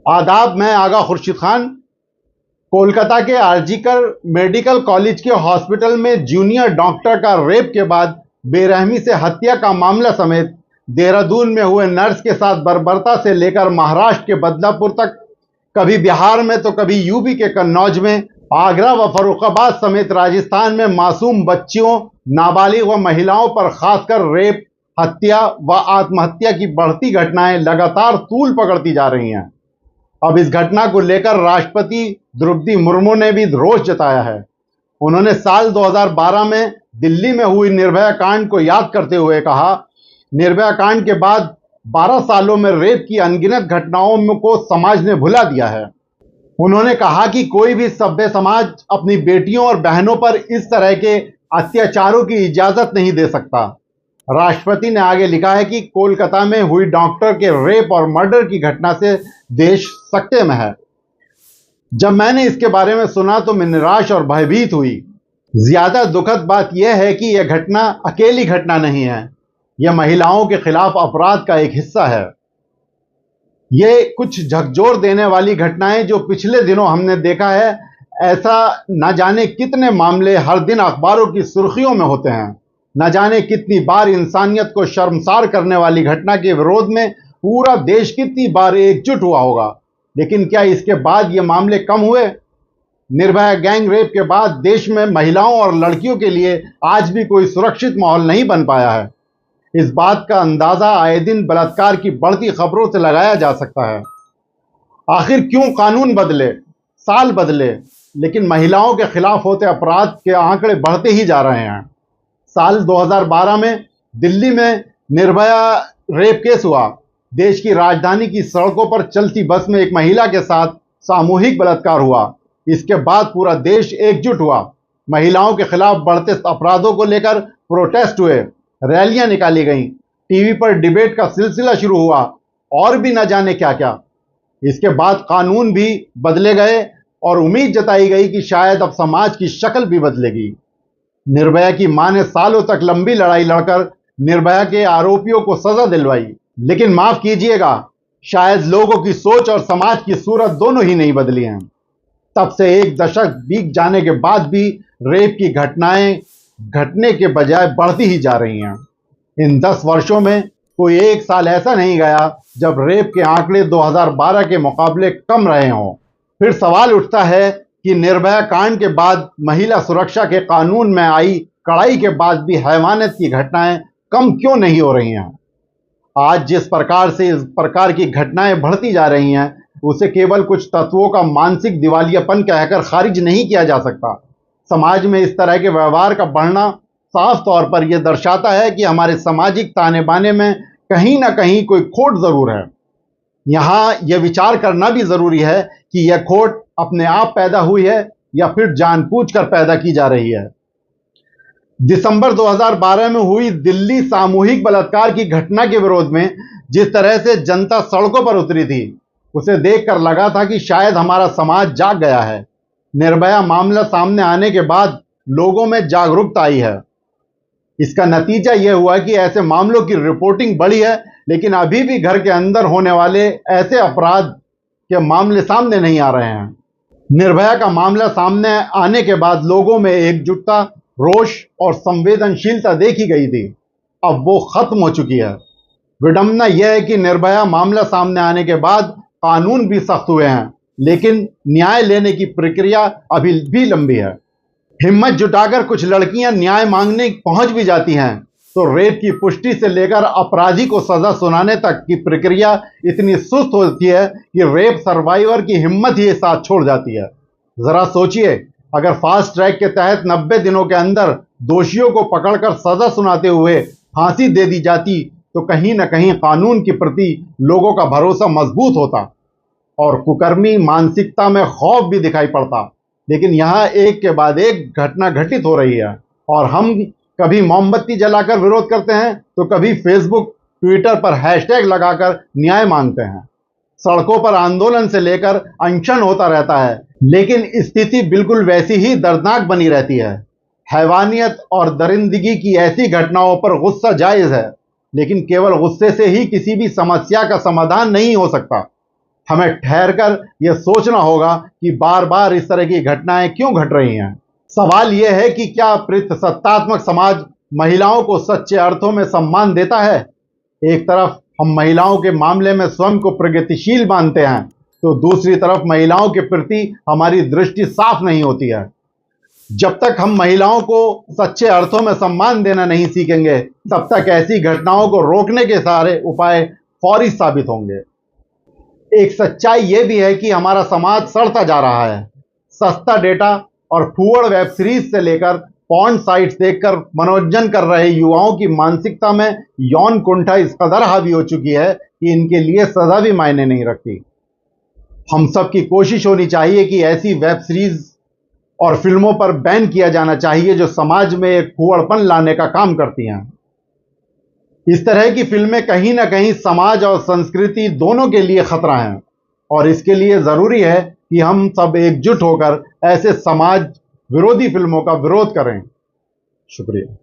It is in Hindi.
आदाब, मैं आगा खुर्शीद खान। कोलकाता के आरजीकर मेडिकल कॉलेज के हॉस्पिटल में जूनियर डॉक्टर का रेप के बाद बेरहमी से हत्या का मामला समेत देहरादून में हुए नर्स के साथ बर्बरता से लेकर महाराष्ट्र के बदलापुर तक, कभी बिहार में तो कभी यूपी के कन्नौज में, आगरा व फर्रुखाबाद समेत राजस्थान में मासूम बच्चियों, नाबालिग व महिलाओं पर खासकर रेप, हत्या व आत्महत्या की बढ़ती घटनाएं लगातार तूल पकड़ती जा रही हैं। अब इस घटना को लेकर राष्ट्रपति द्रौपदी मुर्मू ने भी रोष जताया है। उन्होंने साल 2012 में दिल्ली में हुई निर्भया कांड को याद करते हुए कहा, निर्भया कांड के बाद 12 सालों में रेप की अनगिनत घटनाओं को समाज ने भुला दिया है। उन्होंने कहा कि कोई भी सभ्य समाज अपनी बेटियों और बहनों पर इस तरह के अत्याचारों की इजाजत नहीं दे सकता। राष्ट्रपति ने आगे लिखा है कि कोलकाता में हुई डॉक्टर के रेप और मर्डर की घटना से देश सकते में है। जब मैंने इसके बारे में सुना तो मैं निराश और भयभीत हुई। ज्यादा दुखद बात यह है कि यह घटना अकेली घटना नहीं है, यह महिलाओं के खिलाफ अपराध का एक हिस्सा है। ये कुछ झकझोर देने वाली घटनाएं जो पिछले दिनों हमने देखा है, ऐसा न जाने कितने मामले हर दिन अखबारों की सुर्खियों में होते हैं। न जाने कितनी बार इंसानियत को शर्मसार करने वाली घटना के विरोध में पूरा देश कितनी बार एकजुट हुआ होगा, लेकिन क्या इसके बाद ये मामले कम हुए? निर्भया गैंग रेप के बाद देश में महिलाओं और लड़कियों के लिए आज भी कोई सुरक्षित माहौल नहीं बन पाया है। इस बात का अंदाजा आए दिन बलात्कार की बढ़ती खबरों से लगाया जा सकता है। आखिर क्यों कानून बदले, साल बदले, लेकिन महिलाओं के खिलाफ होते अपराध के आंकड़े बढ़ते ही जा रहे हैं। साल 2012 में दिल्ली में निर्भया रेप केस हुआ। देश की राजधानी की सड़कों पर चलती बस में एक महिला के साथ सामूहिक बलात्कार हुआ। इसके बाद पूरा देश एकजुट हुआ। महिलाओं के खिलाफ बढ़ते अपराधों को लेकर प्रोटेस्ट हुए, रैलियां निकाली गईं, टीवी पर डिबेट का सिलसिला शुरू हुआ और भी न जाने क्या क्या। इसके बाद कानून भी बदले गए और उम्मीद जताई गई कि शायद अब समाज की शक्ल भी बदलेगी। निर्भया की मां ने सालों तक लंबी लड़ाई लड़कर निर्भया के आरोपियों को सजा दिलवाई, लेकिन माफ कीजिएगा, शायद लोगों की सोच और समाज की सूरत दोनों ही नहीं बदली हैं। तब से एक दशक बीत जाने के बाद भी रेप की घटनाएं घटने के बजाय बढ़ती ही जा रही हैं। इन 10 वर्षों में कोई एक साल ऐसा नहीं गया जब रेप के आंकड़े 2012 के मुकाबले कम रहे हों। फिर सवाल उठता है कि निर्भया कांड के बाद महिला सुरक्षा के कानून में आई कड़ाई के बाद भी हैवानियत की घटनाएं कम क्यों नहीं हो रही हैं? आज जिस प्रकार से इस प्रकार की घटनाएं बढ़ती जा रही हैं, उसे केवल कुछ तत्वों का मानसिक दिवालियापन कहकर खारिज नहीं किया जा सकता। समाज में इस तरह के व्यवहार का बढ़ना साफ तौर पर यह दर्शाता है कि हमारे सामाजिक ताने बाने में कहीं ना कहीं कोई खोट जरूर है। यहाँ यह विचार करना भी जरूरी है कि यह खोट अपने आप पैदा हुई है या फिर जानबूझकर पैदा की जा रही है। दिसंबर 2012 में हुई दिल्ली सामूहिक बलात्कार की घटना के विरोध में जिस तरह से जनता सड़कों पर उतरी थी, उसे देखकर लगा था कि शायद हमारा समाज जाग गया है। निर्भया मामला सामने आने के बाद लोगों में जागरूकता आई है। इसका नतीजा यह हुआ कि ऐसे मामलों की रिपोर्टिंग बढ़ी है, लेकिन अभी भी घर के अंदर होने वाले ऐसे अपराध के मामले सामने नहीं आ रहे हैं। निर्भया का मामला सामने आने के बाद लोगों में एकजुटता, रोष और संवेदनशीलता देखी गई थी। अब वो खत्म हो चुकी है। विडंबना यह है कि निर्भया मामला सामने आने के बाद कानून भी सख्त हुए हैं, लेकिन न्याय लेने की प्रक्रिया अभी भी लंबी है। हिम्मत जुटाकर कुछ लड़कियां न्याय मांगने पहुंच भी जाती हैं, तो रेप की पुष्टि से लेकर अपराधी को सजा सुनाने तक की प्रक्रिया इतनी सुस्त होती है कि रेप सर्वाइवर की हिम्मत ही साथ छोड़ जाती है। जरा सोचिए, अगर फास्ट ट्रैक के तहत 90 दिनों के अंदर दोषियों को पकड़कर सजा सुनाते हुए फांसी दे दी जाती, तो कहीं न कहीं कानून के प्रति लोगों का भरोसा मजबूत होता और कुकर्मी मानसिकता में खौफ भी दिखाई पड़ता। लेकिन यहाँ एक के बाद एक घटना घटित हो रही है और हम कभी मोमबत्ती जलाकर विरोध करते हैं, तो कभी फेसबुक, ट्विटर पर हैशटैग लगाकर न्याय मांगते हैं। सड़कों पर आंदोलन से लेकर अनशन होता रहता है, लेकिन स्थिति बिल्कुल वैसी ही दर्दनाक बनी रहती है। हैवानियत और दरिंदगी की ऐसी घटनाओं पर गुस्सा जायज है, लेकिन केवल गुस्से से ही किसी भी समस्या का समाधान नहीं हो सकता। हमें ठहरकर यह सोचना होगा कि बार बार इस तरह की घटनाएं क्यों घट रही हैं। सवाल यह है कि क्या पितृसत्तात्मक समाज महिलाओं को सच्चे अर्थों में सम्मान देता है? एक तरफ हम महिलाओं के मामले में स्वयं को प्रगतिशील मानते हैं, तो दूसरी तरफ महिलाओं के प्रति हमारी दृष्टि साफ नहीं होती है। जब तक हम महिलाओं को सच्चे अर्थों में सम्मान देना नहीं सीखेंगे, तब तक ऐसी घटनाओं को रोकने के सारे उपाय फौरी साबित होंगे। एक सच्चाई यह भी है कि हमारा समाज सड़ता जा रहा है। सस्ता डेटा और फूहड़ वेब सीरीज से लेकर पॉर्न साइट्स देखकर मनोरंजन कर रहे युवाओं की मानसिकता में यौन कुंठा इस कदर हावी हो चुकी है कि इनके लिए सजा भी मायने नहीं रखती। हम सब की कोशिश होनी चाहिए कि ऐसी वेब सीरीज और फिल्मों पर बैन किया जाना चाहिए जो समाज में एक फूहड़पन लाने का काम करती हैं। इस तरह की फिल्में कहीं ना कहीं समाज और संस्कृति दोनों के लिए खतरा हैं, और इसके लिए जरूरी है कि हम सब एकजुट होकर ऐसे समाज विरोधी फिल्मों का विरोध करें। शुक्रिया।